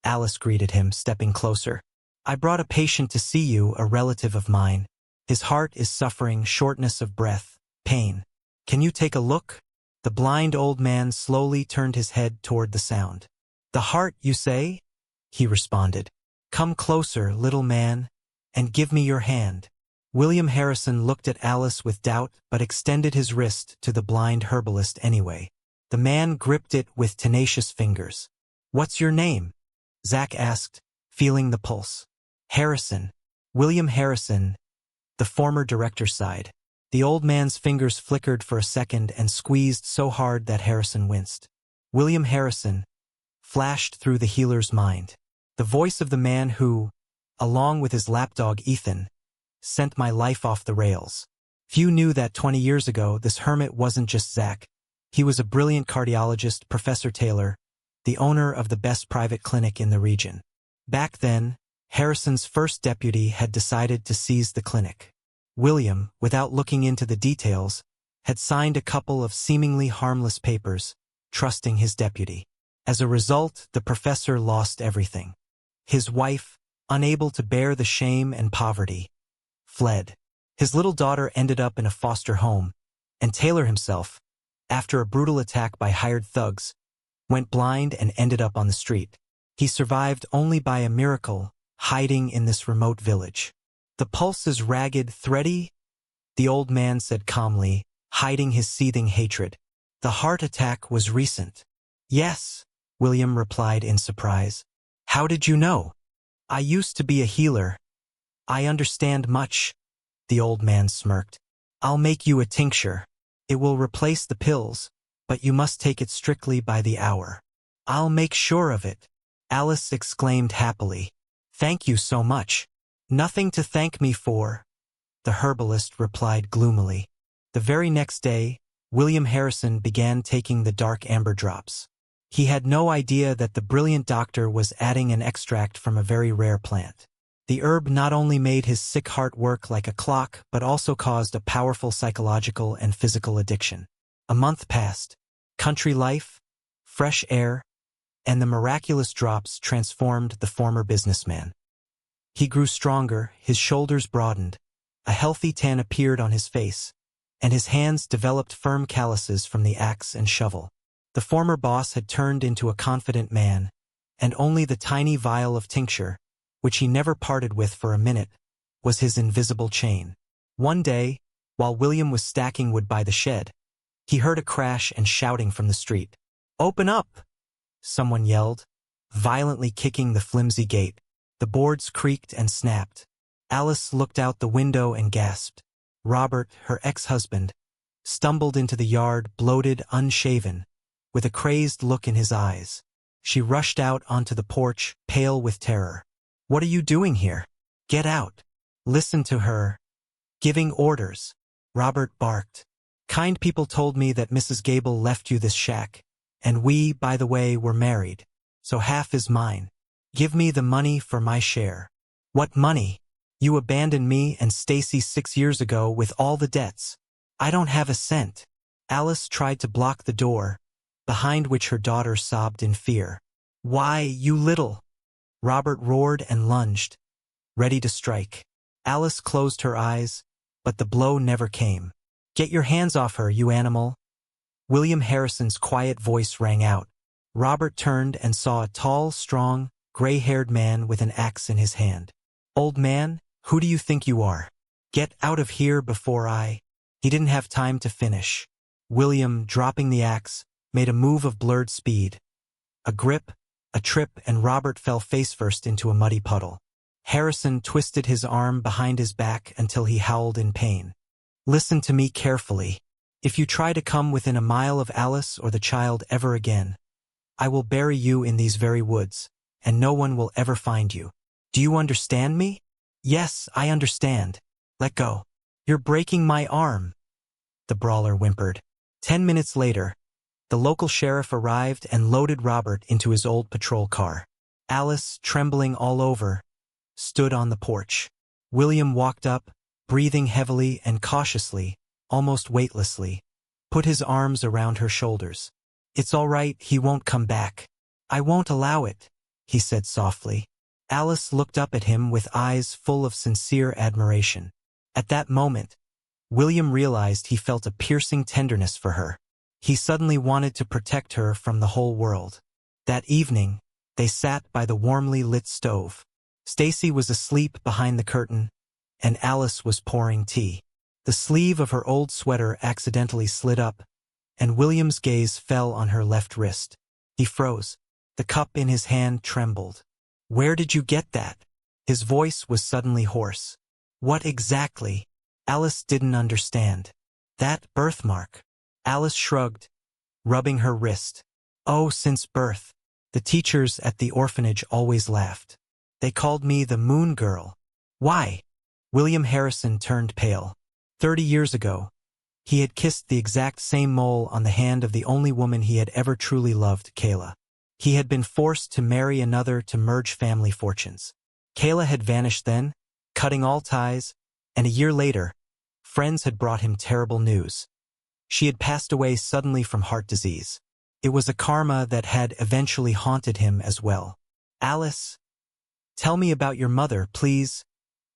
Alice greeted him, stepping closer. "I brought a patient to see you, a relative of mine. His heart is suffering shortness of breath, pain. Can you take a look?" The blind old man slowly turned his head toward the sound. The heart, you say? He responded. Come closer, little man, and give me your hand. William Harrison looked at Alice with doubt but extended his wrist to the blind herbalist anyway. The man gripped it with tenacious fingers. What's your name? Zack asked, feeling the pulse. Harrison. William Harrison, the former director sighed. The old man's fingers flickered for a second and squeezed so hard that Harrison winced. William Harrison flashed through the healer's mind. The voice of the man who, along with his lapdog Ethan, sent my life off the rails. Few knew that 20 years ago this hermit wasn't just Zack. He was a brilliant cardiologist, Professor Taylor, the owner of the best private clinic in the region. Back then, Harrison's first deputy had decided to seize the clinic. William, without looking into the details, had signed a couple of seemingly harmless papers, trusting his deputy. As a result, the professor lost everything. His wife, unable to bear the shame and poverty, fled. His little daughter ended up in a foster home, and Taylor himself, after a brutal attack by hired thugs, went blind and ended up on the street. He survived only by a miracle, hiding in this remote village. The pulse is ragged, thready, the old man said calmly, hiding his seething hatred. The heart attack was recent. Yes, William replied in surprise. How did you know? I used to be a healer. I understand much, the old man smirked. I'll make you a tincture. It will replace the pills, but you must take it strictly by the hour. I'll make sure of it, Alice exclaimed happily. Thank you so much. Nothing to thank me for, the herbalist replied gloomily. The very next day, William Harrison began taking the dark amber drops. He had no idea that the brilliant doctor was adding an extract from a very rare plant. The herb not only made his sick heart work like a clock, but also caused a powerful psychological and physical addiction. A month passed. Country life, fresh air, and the miraculous drops transformed the former businessman. He grew stronger, his shoulders broadened, a healthy tan appeared on his face, and his hands developed firm calluses from the axe and shovel. The former boss had turned into a confident man, and only the tiny vial of tincture, which he never parted with for a minute, was his invisible chain. One day, while William was stacking wood by the shed, he heard a crash and shouting from the street. Open up! Someone yelled, violently kicking the flimsy gate. The boards creaked and snapped. Alice looked out the window and gasped. Robert, her ex-husband, stumbled into the yard, bloated, unshaven, with a crazed look in his eyes. She rushed out onto the porch, pale with terror. What are you doing here? Get out. Listen to her. Giving orders. Robert barked. Kind people told me that Mrs. Gable left you this shack, and we, by the way, were married, so half is mine. Give me the money for my share. What money? You abandoned me and Stacy 6 years ago with all the debts. I don't have a cent. Alice tried to block the door, behind which her daughter sobbed in fear. Why, you little... Robert roared and lunged, ready to strike. Alice closed her eyes, but the blow never came. Get your hands off her, you animal. William Harrison's quiet voice rang out. Robert turned and saw a tall, strong, gray-haired man with an axe in his hand. Old man, who do you think you are? Get out of here before I... He didn't have time to finish. William, dropping the axe, made a move of blurred speed. A grip, a trip, and Robert fell face-first into a muddy puddle. Harrison twisted his arm behind his back until he howled in pain. Listen to me carefully. If you try to come within a mile of Alice or the child ever again, I will bury you in these very woods, and no one will ever find you. Do you understand me? Yes, I understand. Let go. You're breaking my arm, the brawler whimpered. 10 minutes later, the local sheriff arrived and loaded Robert into his old patrol car. Alice, trembling all over, stood on the porch. William walked up, breathing heavily and cautiously, almost weightlessly, put his arms around her shoulders. It's all right, he won't come back. I won't allow it, he said softly. Alice looked up at him with eyes full of sincere admiration. At that moment, William realized he felt a piercing tenderness for her. He suddenly wanted to protect her from the whole world. That evening, they sat by the warmly lit stove. Stacy was asleep behind the curtain, and Alice was pouring tea. The sleeve of her old sweater accidentally slid up, and William's gaze fell on her left wrist. He froze. The cup in his hand trembled. "Where did you get that?" His voice was suddenly hoarse. "What exactly?" Alice didn't understand. "That birthmark." Alice shrugged, rubbing her wrist. "Oh, since birth. The teachers at the orphanage always laughed. They called me the Moon Girl." "Why?" William Harrison turned pale. 30 years ago, he had kissed the exact same mole on the hand of the only woman he had ever truly loved, Kayla. He had been forced to marry another to merge family fortunes. Kayla had vanished then, cutting all ties, and a year later, friends had brought him terrible news. She had passed away suddenly from heart disease. It was a karma that had eventually haunted him as well. "Alice, tell me about your mother, please,"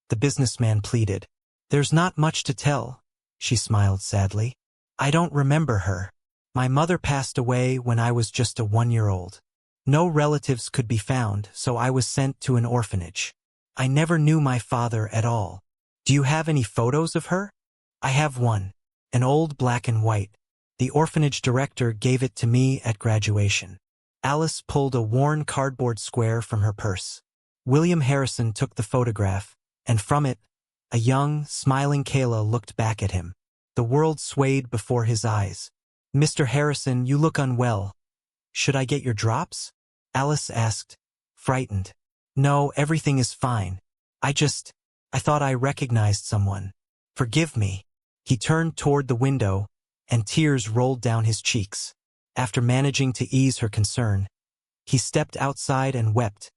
the businessman pleaded. "There's not much to tell," she smiled sadly. "I don't remember her. My mother passed away when I was just a 1-year-old. No relatives could be found, so I was sent to an orphanage. I never knew my father at all. Do you have any photos of her?" "I have one, an old black and white. The orphanage director gave it to me at graduation." Alice pulled a worn cardboard square from her purse. William Harrison took the photograph, and from it, a young, smiling Kayla looked back at him. The world swayed before his eyes. "Mr. Harrison, you look unwell. Should I get your drops?" Alice asked, frightened. "No, everything is fine. I thought I recognized someone. Forgive me." He turned toward the window, and tears rolled down his cheeks. After managing to ease her concern, he stepped outside and wept,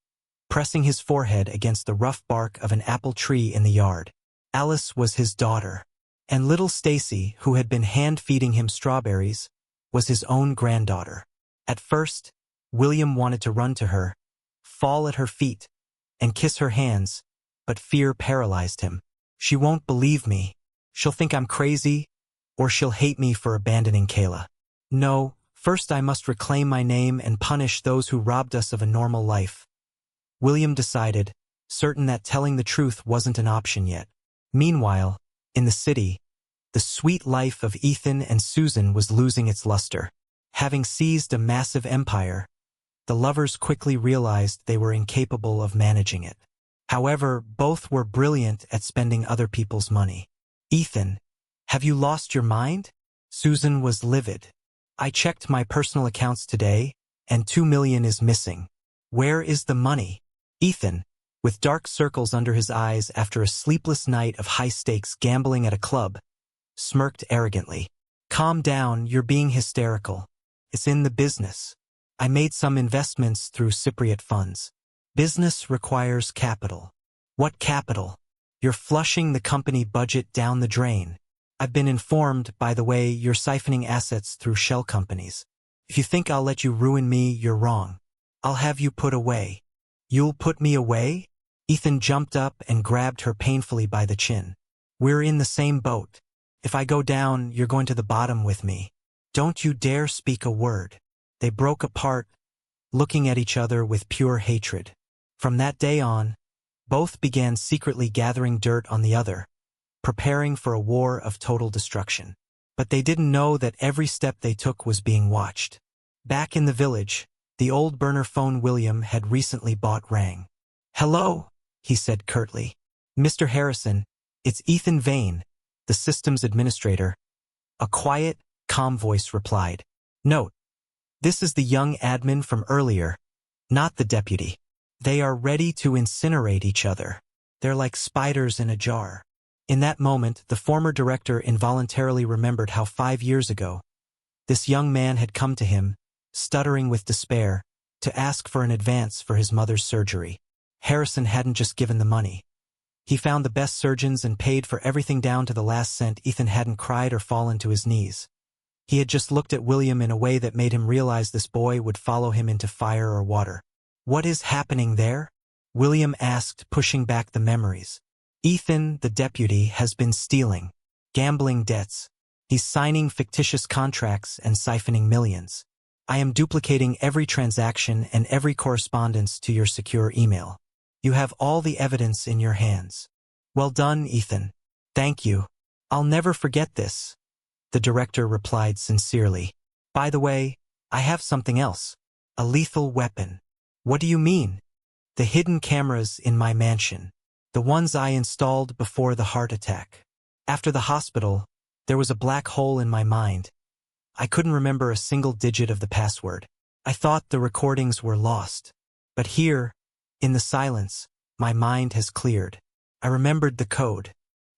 pressing his forehead against the rough bark of an apple tree in the yard. Alice was his daughter, and little Stacy, who had been hand-feeding him strawberries, was his own granddaughter. At first, William wanted to run to her, fall at her feet, and kiss her hands, but fear paralyzed him. "She won't believe me. She'll think I'm crazy, or she'll hate me for abandoning Kayla. No, first I must reclaim my name and punish those who robbed us of a normal life." William decided, certain that telling the truth wasn't an option yet. Meanwhile, in the city, the sweet life of Ethan and Susan was losing its luster. Having seized a massive empire, the lovers quickly realized they were incapable of managing it. However, both were brilliant at spending other people's money. "Ethan, have you lost your mind?" Susan was livid. "I checked my personal accounts today, and $2 million is missing. Where is the money?" Ethan, with dark circles under his eyes after a sleepless night of high-stakes gambling at a club, smirked arrogantly. "Calm down, you're being hysterical. It's in the business. I made some investments through Cypriot funds. Business requires capital." "What capital? You're flushing the company budget down the drain. I've been informed, by the way, you're siphoning assets through shell companies. If you think I'll let you ruin me, you're wrong. I'll have you put away." "You'll put me away?" Ethan jumped up and grabbed her painfully by the chin. "We're in the same boat. If I go down, you're going to the bottom with me. Don't you dare speak a word." They broke apart, looking at each other with pure hatred. From that day on, both began secretly gathering dirt on the other, preparing for a war of total destruction. But they didn't know that every step they took was being watched. Back in the village, the old burner phone William had recently bought rang. "Hello," he said curtly. "Mr. Harrison, it's Ethan Vane, the systems administrator." A quiet, calm voice replied. "Note, this is the young admin from earlier, not the deputy. They are ready to incinerate each other. They're like spiders in a jar." In that moment, the former director involuntarily remembered how 5 years ago, this young man had come to him, stuttering with despair, to ask for an advance for his mother's surgery. Harrison hadn't just given the money. He found the best surgeons and paid for everything down to the last cent. Ethan hadn't cried or fallen to his knees. He had just looked at William in a way that made him realize this boy would follow him into fire or water. "What is happening there?" William asked, pushing back the memories. "Ethan, the deputy, has been stealing, gambling debts. He's signing fictitious contracts and siphoning millions. I am duplicating every transaction and every correspondence to your secure email. You have all the evidence in your hands. Well done, Ethan. Thank you. I'll never forget this. The director replied sincerely. By the way, I have something else. A lethal weapon. What do you mean? The hidden cameras in my mansion. The ones I installed before the heart attack. After the hospital, there was a black hole in my mind. I couldn't remember a single digit of the password. I thought the recordings were lost. But here, in the silence, my mind has cleared. I remembered the code.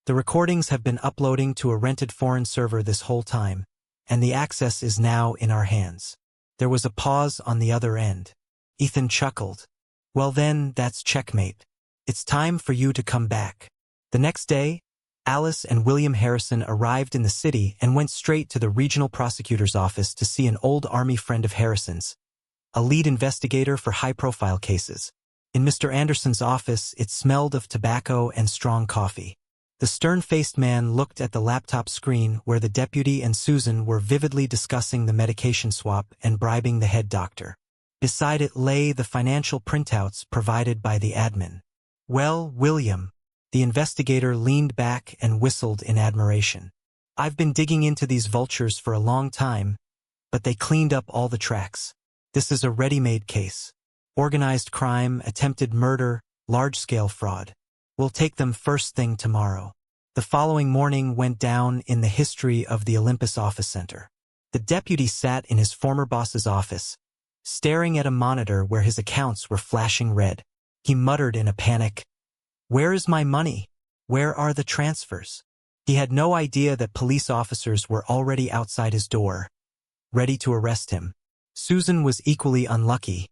The recordings have been uploading to a rented foreign server this whole time, and the access is now in our hands. There was a pause on the other end. Ethan chuckled. Well then, that's checkmate. It's time for you to come back. The next day, Alice and William Harrison arrived in the city and went straight to the regional prosecutor's office to see an old army friend of Harrison's, a lead investigator for high-profile cases. In Mr. Anderson's office, it smelled of tobacco and strong coffee. The stern-faced man looked at the laptop screen where the deputy and Susan were vividly discussing the medication swap and bribing the head doctor. Beside it lay the financial printouts provided by the admin. Well, William, the investigator leaned back and whistled in admiration. I've been digging into these vultures for a long time, but they cleaned up all the tracks. This is a ready-made case. Organized crime, attempted murder, large-scale fraud. We'll take them first thing tomorrow. The following morning went down in the history of the Olympus Office Center. The deputy sat in his former boss's office, staring at a monitor where his accounts were flashing red. He muttered in a panic, "Where is my money? Where are the transfers?" He had no idea that police officers were already outside his door, ready to arrest him. Susan was equally unlucky.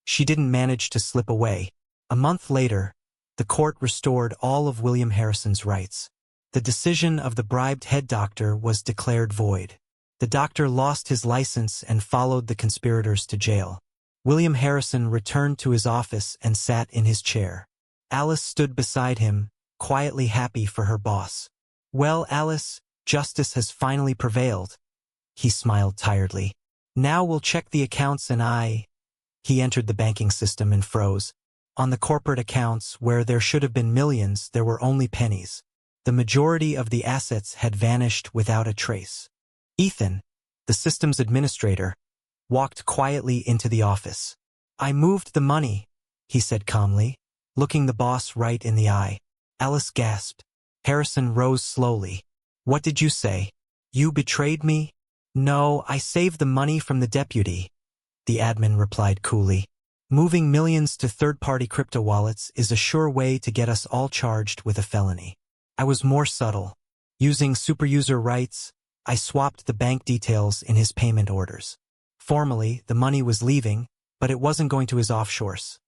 She didn't manage to slip away. A month later, the court restored all of William Harrison's rights. The decision of the bribed head doctor was declared void. The doctor lost his license and followed the conspirators to jail. William Harrison returned to his office and sat in his chair. Alice stood beside him, quietly happy for her boss. Well, Alice, justice has finally prevailed. He smiled tiredly. Now we'll check the accounts and He entered the banking system and froze. On the corporate accounts, where there should have been millions, there were only pennies. The majority of the assets had vanished without a trace. Ethan, the systems administrator, walked quietly into the office. I moved the money, he said calmly, looking the boss right in the eye. Alice gasped. Harrison rose slowly. What did you say? You betrayed me? No, I saved the money from the deputy, the admin replied coolly. Moving millions to third-party crypto wallets is a sure way to get us all charged with a felony. I was more subtle. Using superuser rights, I swapped the bank details in his payment orders. Formally, the money was leaving, but it wasn't going to his offshores.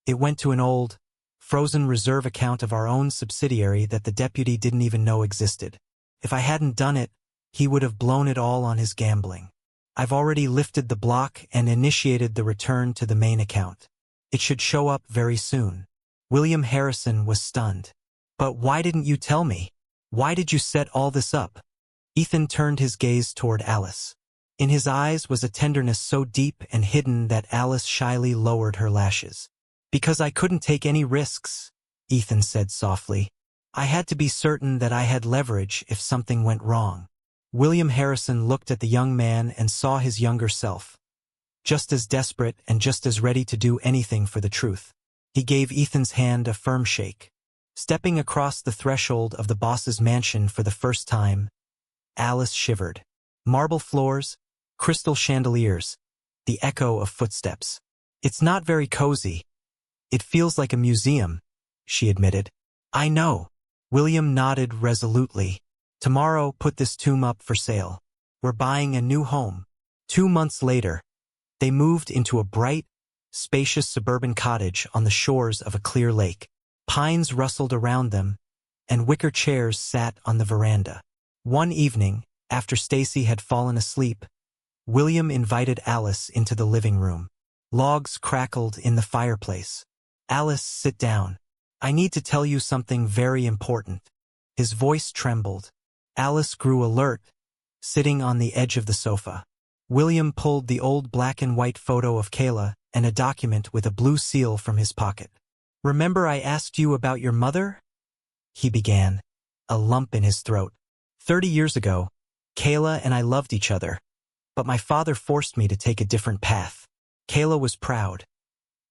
It went to an old, frozen reserve account of our own subsidiary that the deputy didn't even know existed. If I hadn't done it, he would have blown it all on his gambling. I've already lifted the block and initiated the return to the main account. It should show up very soon. William Harrison was stunned. But why didn't you tell me? Why did you set all this up? Ethan turned his gaze toward Alice. In his eyes was a tenderness so deep and hidden that Alice shyly lowered her lashes. Because I couldn't take any risks, Ethan said softly. I had to be certain that I had leverage if something went wrong. William Harrison looked at the young man and saw his younger self, just as desperate and just as ready to do anything for the truth. He gave Ethan's hand a firm shake. Stepping across the threshold of the boss's mansion for the first time, Alice shivered. Marble floors, crystal chandeliers, the echo of footsteps. It's not very cozy. It feels like a museum, she admitted. I know. William nodded resolutely. Tomorrow, put this tomb up for sale. We're buying a new home. 2 months later, they moved into a bright, spacious suburban cottage on the shores of a clear lake. Pines rustled around them, and wicker chairs sat on the veranda. One evening, after Stacy had fallen asleep, William invited Alice into the living room. Logs crackled in the fireplace. Alice, sit down. I need to tell you something very important. His voice trembled. Alice grew alert, sitting on the edge of the sofa. William pulled the old black and white photo of Kayla and a document with a blue seal from his pocket. "Remember I asked you about your mother?" he began, a lump in his throat. 30 years ago, Kayla and I loved each other, but my father forced me to take a different path. Kayla was proud.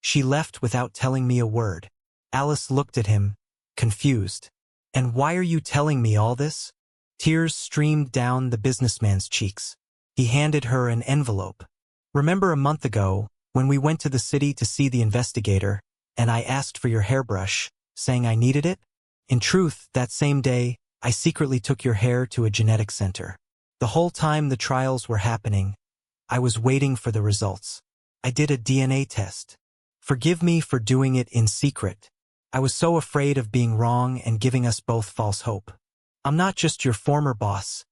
She left without telling me a word. Alice looked at him, confused. "And why are you telling me all this?" Tears streamed down the businessman's cheeks. He handed her an envelope. "Remember a month ago, when we went to the city to see the investigator, and I asked for your hairbrush, saying I needed it? In truth, that same day, I secretly took your hair to a genetic center. The whole time the trials were happening, I was waiting for the results. I did a DNA test. Forgive me for doing it in secret. I was so afraid of being wrong and giving us both false hope. I'm not just your former boss.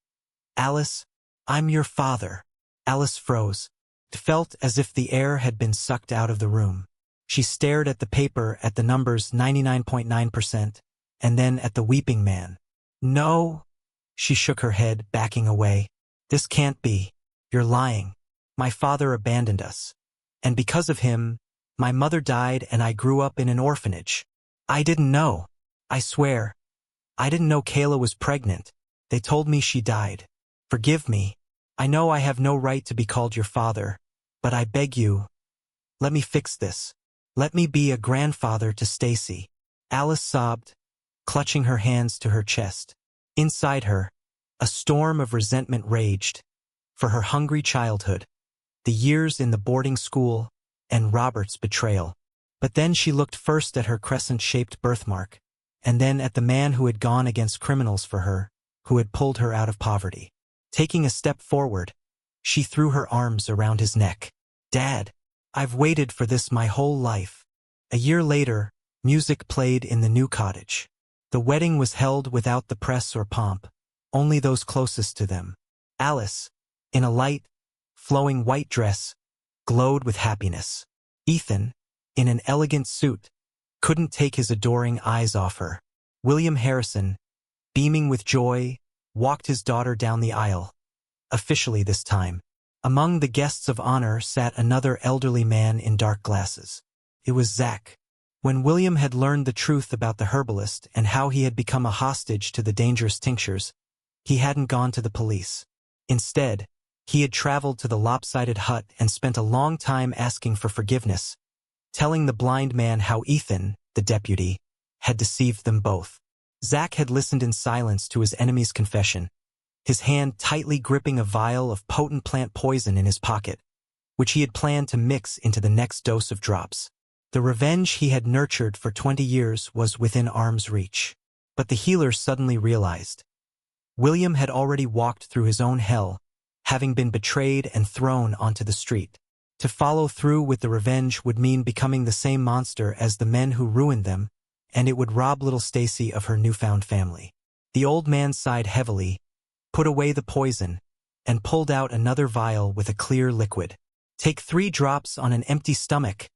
Alice, I'm your father." Alice froze. It felt as if the air had been sucked out of the room. She stared at the paper, at the numbers 99.9%, and then at the weeping man. "No." She shook her head, backing away. "This can't be. You're lying. My father abandoned us. And because of him, my mother died and I grew up in an orphanage. I didn't know. I swear. I didn't know Kayla was pregnant. They told me she died. Forgive me. I know I have no right to be called your father, but I beg you, let me fix this. Let me be a grandfather to Stacy." Alice sobbed, clutching her hands to her chest. Inside her, a storm of resentment raged. For her hungry childhood, the years in the boarding school, and Robert's betrayal. But then she looked first at her crescent-shaped birthmark, and then at the man who had gone against criminals for her, who had pulled her out of poverty. Taking a step forward, she threw her arms around his neck. "Dad, I've waited for this my whole life." A year later, music played in the new cottage. The wedding was held without the press or pomp, only those closest to them. Alice, in a light, flowing white dress, glowed with happiness. Ethan, in an elegant suit, couldn't take his adoring eyes off her. William Harrison, beaming with joy, walked his daughter down the aisle. Officially this time. Among the guests of honor sat another elderly man in dark glasses. It was Zach. When William had learned the truth about the herbalist and how he had become a hostage to the dangerous tinctures, he hadn't gone to the police. Instead, he had traveled to the lopsided hut and spent a long time asking for forgiveness, telling the blind man how Ethan, the deputy, had deceived them both. Zach had listened in silence to his enemy's confession, his hand tightly gripping a vial of potent plant poison in his pocket, which he had planned to mix into the next dose of drops. The revenge he had nurtured for 20 years was within arm's reach. But the healer suddenly realized. William had already walked through his own hell, having been betrayed and thrown onto the street. To follow through with the revenge would mean becoming the same monster as the men who ruined them, and it would rob little Stacy of her newfound family. The old man sighed heavily, put away the poison, and pulled out another vial with a clear liquid. "Take 3 drops on an empty stomach,"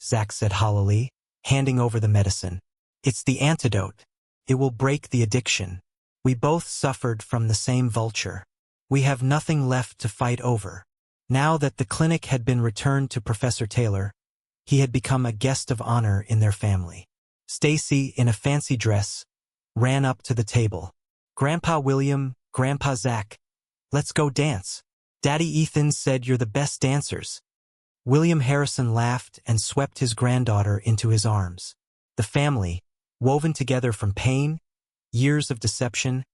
Zach said hollowly, handing over the medicine. "It's the antidote. It will break the addiction. We both suffered from the same vulture. We have nothing left to fight over." Now that the clinic had been returned to Professor Taylor, he had become a guest of honor in their family. Stacy, in a fancy dress, ran up to the table. "Grandpa William, Grandpa Zach, let's go dance. Daddy Ethan said you're the best dancers." William Harrison laughed and swept his granddaughter into his arms. The family, woven together from pain, years of deception,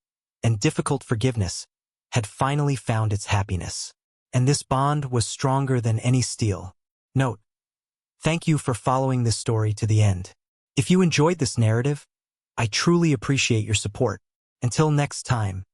and difficult forgiveness, had finally found its happiness. And this bond was stronger than any steel. Note: thank you for following this story to the end. If you enjoyed this narrative, I truly appreciate your support. Until next time.